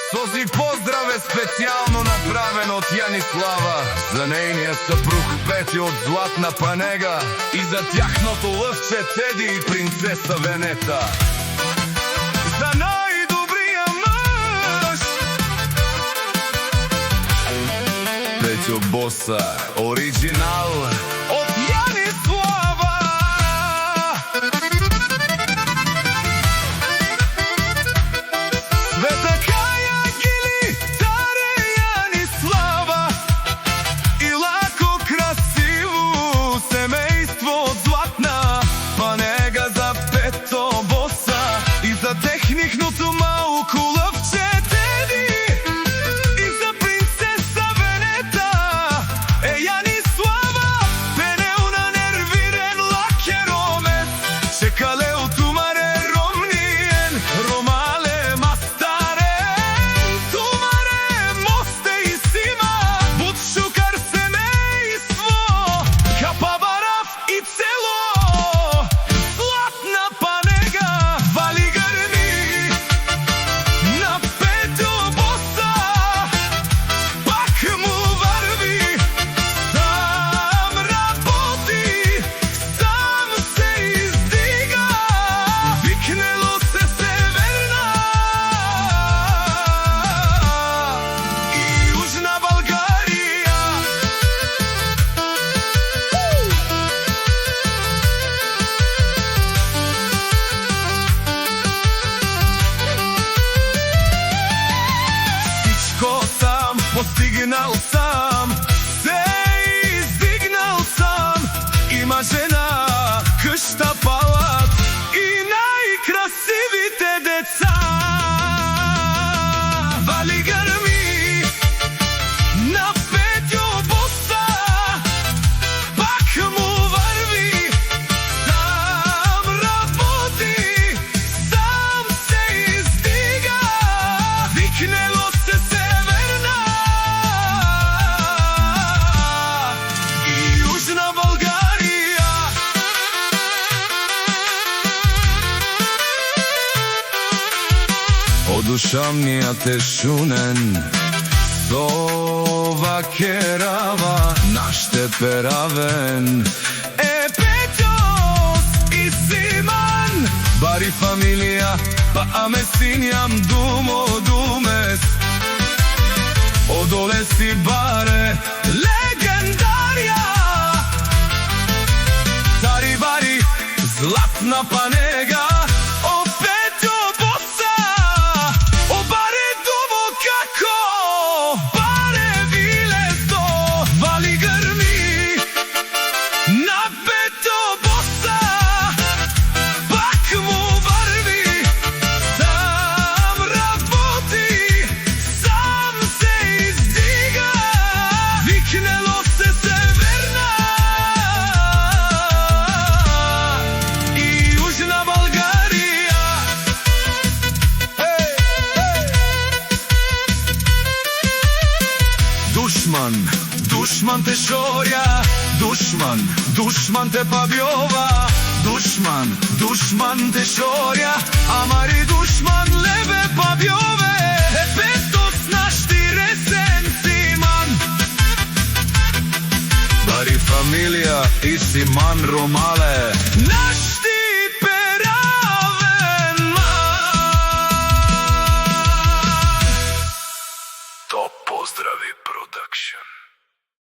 Сози поздраве специјално направен од Јанислава за нејниот сопруг Петјо од Златна Панега и за тяхното лъвче Теди и принцеса Венета. За најдобрија мъж Петјо Боса, оригинал од Јанислава. Света Каја Гили, царе Јанислава и лако красиво семејство од Златна Панега за Пето Боса и за техникното малку лъвче Теди и за принцеса Венета. Јанислава пенеуна нервирен лакеромец, чекале отумаре ромниен, ромале мастарен, тумаре мосте и сима, буд шукар семејство, капабарав и цело. Златна Панега вали грми на Петјо Боса, пак му върви, сам работи, сам се издига, викнело се Северна и Южна Българија. Всичко сам постигнал сам, се издигнал сам, има жена, къща, палат и најкрасивите деца. Вали грми на Петјо Боса, пак му върви, сам работи, сам се издига, викнело се Северна и Южна Българија. Одушамниот е шунен со вакерава, наште перавен е Петјос и Симан. Бари фамилија, па аме синјам думо думес, одоле си баре легендарија. Цари бари Златна Панега, о Петјо Боса, о баре думо како, баре вилесто. Вали грми на Петјо Боса, пак му върви, сам работи, сам се издига, викнело се Северна и Южна Българија. Душман, душман те шорја, душман, душман те пабјова, душман, душман те шорја, амари душман лебе пабјове, е Петос наш ти ресен Симан. Бари фамилија и Симан ромале, наш ти перавен ман. Топ поздрави продакшн.